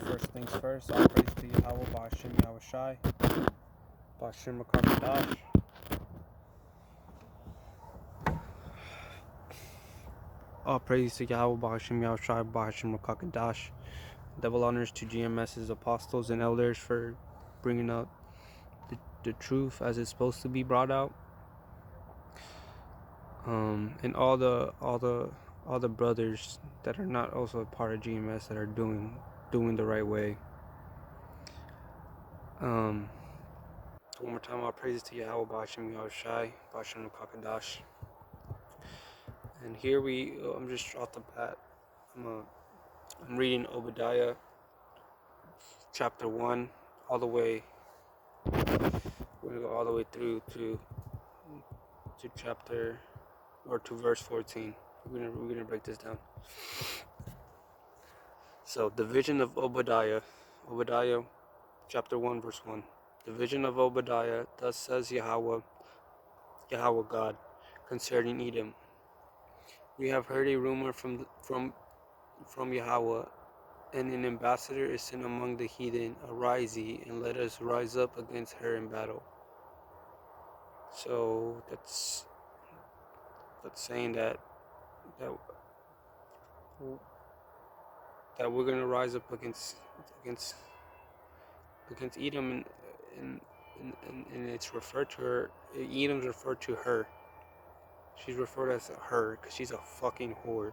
First things first, all praise to Yahweh, Ba'ashim Yahushai, Ba'ashim Makakadash. All praise to Yahweh, Ba'ashim Yahushai, Ba'ashim Makakadash. Double honors to GMS's apostles and elders for bringing out the truth as it's supposed to be brought out. And all the brothers that are not also a part of GMS that are doing the right way. One more time, all praises to Yahweh, Ba'ashim Yahushai, Ba'ashim Makakadash. And here I'm just off the bat. I'm reading Obadiah, chapter 1, all the way. We're gonna go all the way through to chapter or to verse 14. We're gonna break this down. So the vision of Obadiah, chapter 1, verse 1. The vision of Obadiah. Thus says Yahweh God, concerning Edom. We have heard a rumor from Yahweh, and an ambassador is sent among the heathen. Arise ye, and let us rise up against her in battle. So that's saying that we're gonna rise up against Edom, and it's referred to her. Edom's referred to her. She's referred as her because she's a fucking whore.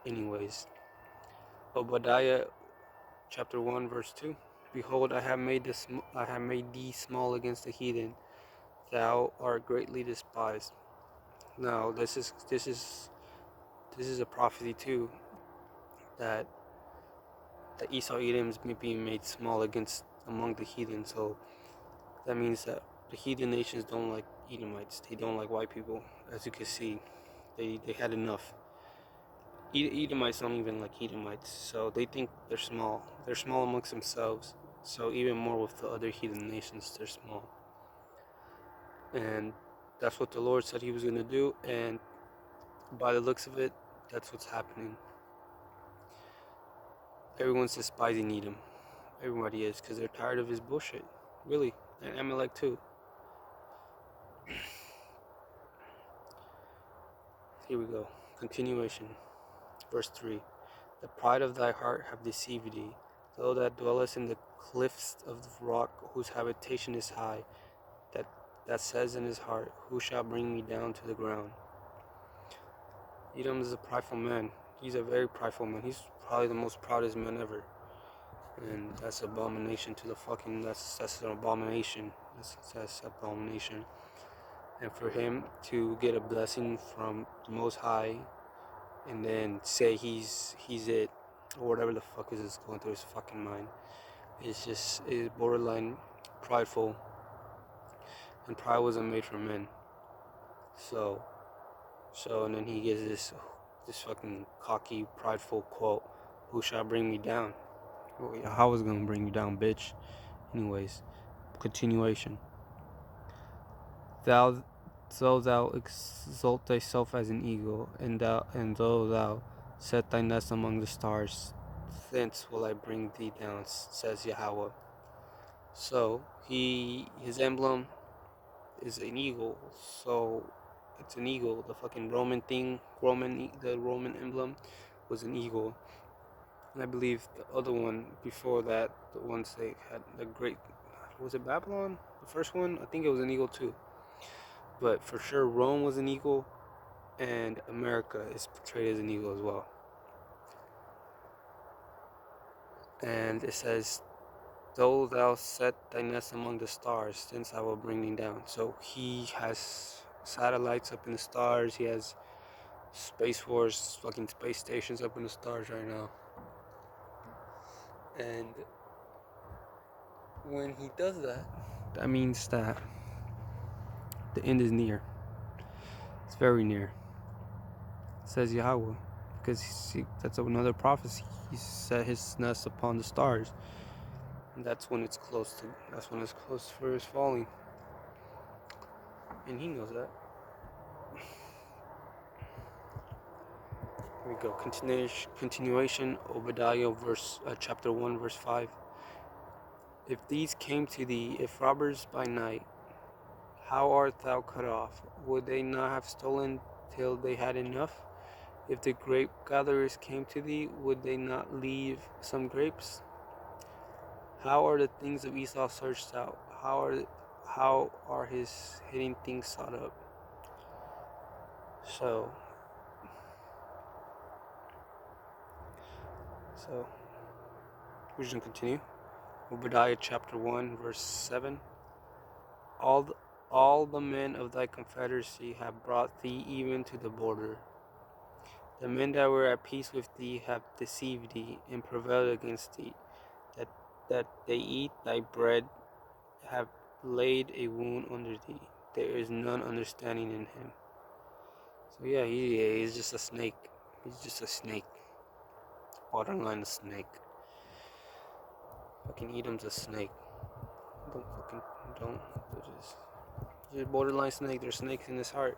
Anyways, Obadiah chapter 1 verse 2. Behold, I have made thee small against the heathen. Thou art greatly despised. Now this is a prophecy too, that Esau Edom is being made small among the heathen. So that means that the heathen nations don't like Edomites. They don't like white people. As you can see, they had enough. Edomites don't even like Edomites, so they think they're small. They're small amongst themselves. So even more with the other heathen nations, they're small. And that's what the Lord said he was going to do, and by the looks of it, that's what's happening. Everyone's despising Edom. Everybody is, because they're tired of his bullshit. Really. And Amalek too. Here we go. Continuation. Verse 3. The pride of thy heart have deceived thee, thou that dwellest in the cliffs of the rock, whose habitation is high, that says in his heart, who shall bring me down to the ground? Edom is a prideful man. He's a very prideful man. He's probably the most proudest man ever. And that's abomination to the fucking, that's an abomination. That's abomination. And for him to get a blessing from the Most High and then say he's it, or whatever the fuck is going through his fucking mind, is borderline prideful. And pride wasn't made for men. So and then he gives this fucking cocky, prideful quote, who shall bring me down? Well, I was gonna bring you down, bitch. Anyways, continuation. Thou exalt thyself as an eagle, and though thou set thy nest among the stars, thence will I bring thee down, says Yahweh. So his emblem is an eagle. So it's an eagle. The fucking the Roman emblem was an eagle. And I believe the other one before that, the ones they had, the great, was it Babylon? The first one? I think it was an eagle too. But for sure, Rome was an eagle, and America is portrayed as an eagle as well. And it says, though thou set thy nest among the stars, thence I will bring thee down. So he has satellites up in the stars. He has Space Force, fucking space stations up in the stars right now. And when he does that, that means that the end is near. It's very near. Says Yahweh, because that's another prophecy. He set his nest upon the stars, and that's when it's close for his falling, and he knows that. Here we go. Continuation. Obadiah, chapter 1, verse 5. If these came to thee, if robbers by night, how art thou cut off? Would they not have stolen till they had enough? If the grape gatherers came to thee, would they not leave some grapes? How are the things of Esau searched out? How are his hidden things sought up? So we're just gonna continue. Obadiah chapter 1, verse 7. All the men of thy confederacy have brought thee even to the border. The men that were at peace with thee have deceived thee and prevailed against thee, that they eat thy bread, have laid a wound under thee. There is none understanding in him. So yeah, he's just a snake. He's just a snake. Borderline a snake. Fucking Edom's a snake. Don't. He's a borderline snake. There's snakes in his heart.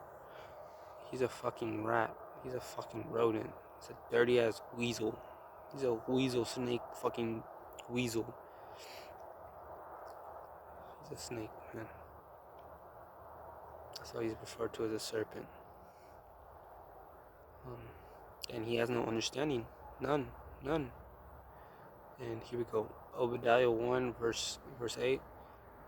He's a fucking rat. He's a fucking rodent. He's a dirty ass weasel. He's a weasel snake. Fucking weasel. He's a snake, man. That's why he's referred to as a serpent. And he has no understanding. None. And here we go. Obadiah 1, verse 8.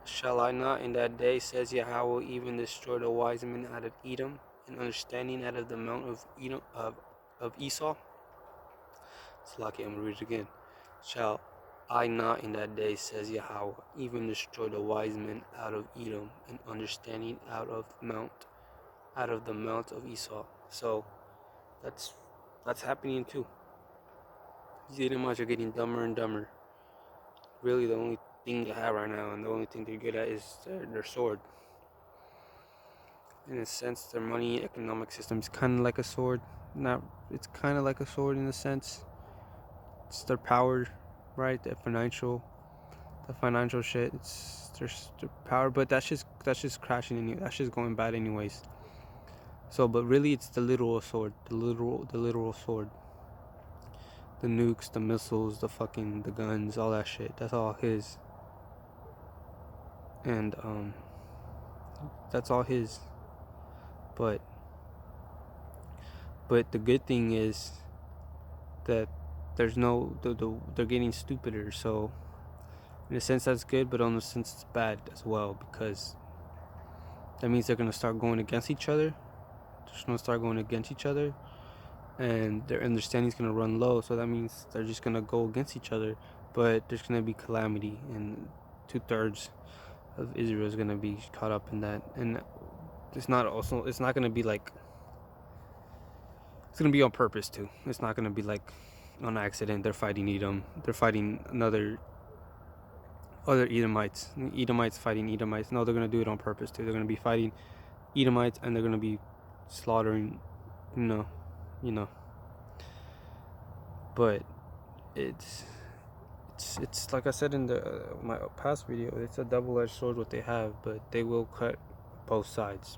Shall I not in that day, says Yahweh, even destroy the wise men out of Edom, and understanding out of the mount of Edom of Esau? It's lucky, I'm gonna read it again. Shall I not in that day, says Yahweh, even destroy the wise men out of Edom, and understanding out of the mount of Esau? So that's happening too. These Edomites are getting dumber and dumber. Really, the only thing they have right now, and the only thing they're good at, is their sword. In a sense, their money economic system is kind of like a sword. It's kind of like a sword in a sense. It's their power, right? The financial shit. It's their power, but that's just crashing. That's just going bad anyways. So, but really, it's the literal sword. The literal sword. The nukes, the missiles, the guns, all that shit. That's all his. And that's all his. But the good thing is that there's no they're getting stupider. So in a sense that's good, but in a sense it's bad as well, because that means they're gonna start going against each other. And their understanding's gonna run low. So that means they're just gonna go against each other. But there's gonna be calamity, and 2/3 of Israel is gonna be caught up in that. And it's not gonna be like, it's gonna be on purpose too. It's not gonna be like on accident. They're fighting Edom. They're fighting other Edomites. Edomites fighting Edomites. No, they're gonna do it on purpose too. They're gonna be fighting Edomites, and they're gonna be slaughtering, you know. But it's like I said in my past video. It's a double-edged sword what they have, but they will cut both sides,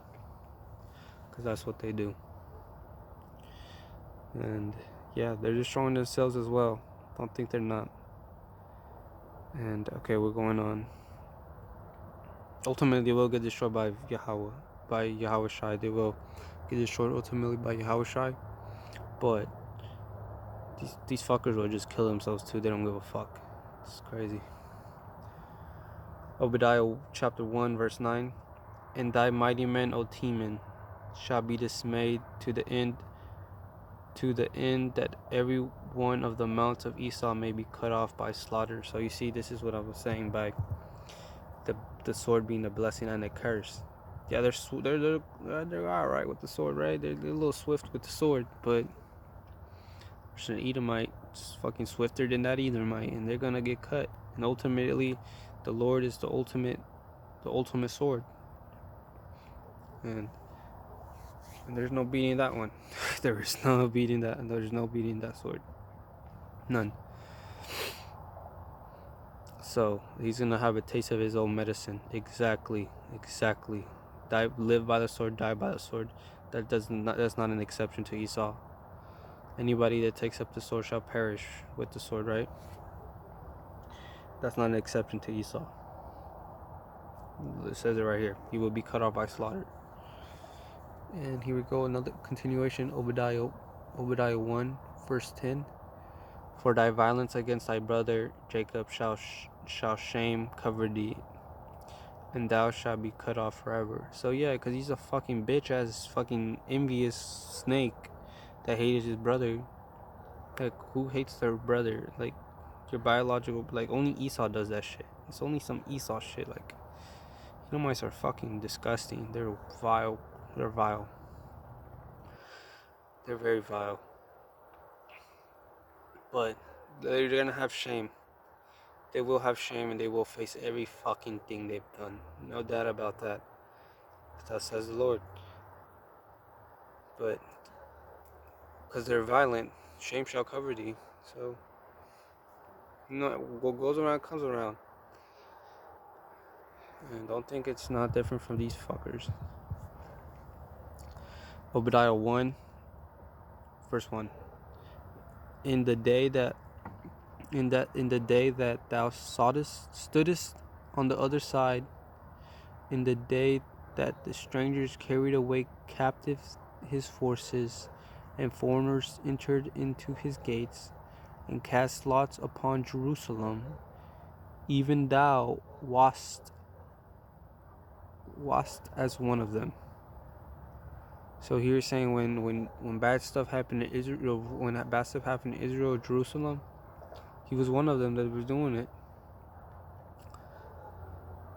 because that's what they do. And yeah, they're destroying themselves as well. Don't think they're not. And okay, we're going on. Ultimately, they will get destroyed by Yahweh Shai. They will get destroyed ultimately by Yahweh Shai. But these fuckers will just kill themselves too. They don't give a fuck. It's crazy. Obadiah chapter 1, verse 9. And thy mighty men, O Teman, shall be dismayed to the end that every one of the mounts of Esau may be cut off by slaughter. So you see, this is what I was saying by the sword being a blessing and a curse. Yeah, they're all right with the sword, right? They're a little swift with the sword, but there's an Edomite fucking swifter than that Edomite, and they're gonna get cut. And ultimately, the Lord is the ultimate sword, and there's no beating that one. There is no beating that, and there's no beating that sword. None. So he's gonna have a taste of his own medicine. Exactly. Live by the sword, die by the sword. That's not an exception to Esau. Anybody that takes up the sword shall perish with the sword, right? That's not an exception to Esau. It says it right here. He will be cut off by slaughter. And here we go, another continuation. Obadiah 1, verse 10. For thy violence against thy brother Jacob shall shame cover thee, and thou shalt be cut off forever. So yeah, because he's a fucking bitch ass fucking envious snake that hated his brother. Like, who hates their brother? Like, your biological, like, only Esau does that shit. It's only some Esau shit. Like, Edomites are fucking disgusting. They're vile. They're vile. They're very vile. But they're gonna have shame. They will have shame, and they will face every fucking thing they've done. No doubt about that. That says the Lord. But because they're violent, shame shall cover thee. So, you know, what goes around comes around. And don't think it's not different from these fuckers. Obadiah 1, verse 1. In the day that thou stoodest on the other side, in the day that the strangers carried away captives his forces, and foreigners entered into his gates, and cast lots upon Jerusalem, even thou wast as one of them. So here saying when bad stuff happened to Israel, when that bad stuff happened to Israel, Jerusalem, he was one of them that was doing it.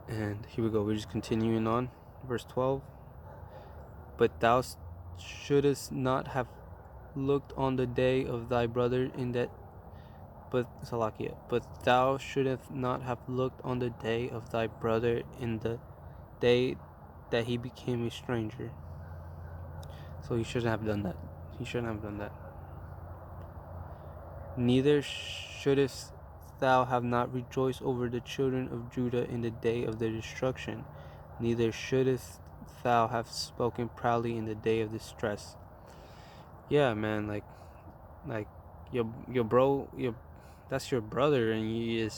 And here we go. We're just continuing on, verse 12. But thou shouldest not have looked on the day of thy brother in that. But Salakia. But thou shouldest not have looked on the day of thy brother in the day that he became a stranger. So he shouldn't have done that. He shouldn't have done that. Neither shouldest thou have not rejoiced over the children of Judah in the day of their destruction. Neither shouldest thou have spoken proudly in the day of distress. Yeah, man, like your bro, that's your brother, and you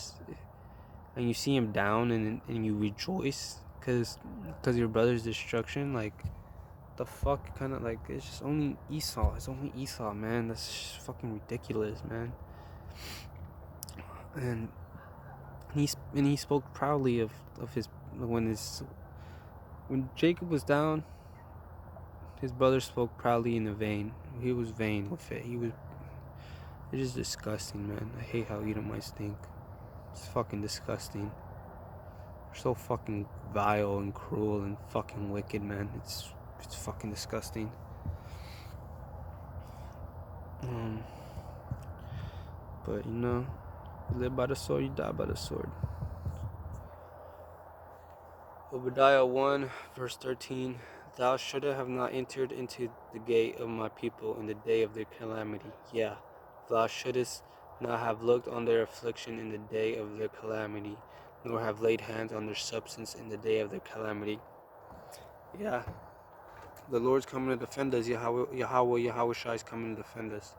see him down, and you rejoice because your brother's destruction. Like, the fuck, kind of like, it's just only Esau. It's only Esau, man. That's just fucking ridiculous, man. And he spoke proudly of his when Jacob was down. His brother spoke proudly in the vain. He was vain with it. It's just disgusting, man. I hate how Edomites think. It's fucking disgusting. They're so fucking vile and cruel and fucking wicked, man. It's fucking disgusting. But you know, you live by the sword, you die by the sword. Obadiah 1, verse 13. Thou shouldst have not entered into the gate of my people in the day of their calamity. Yeah, thou shouldst not have looked on their affliction in the day of their calamity, nor have laid hands on their substance in the day of their calamity. Yeah, the Lord's coming to defend us. Yahweh Shai is coming to defend us.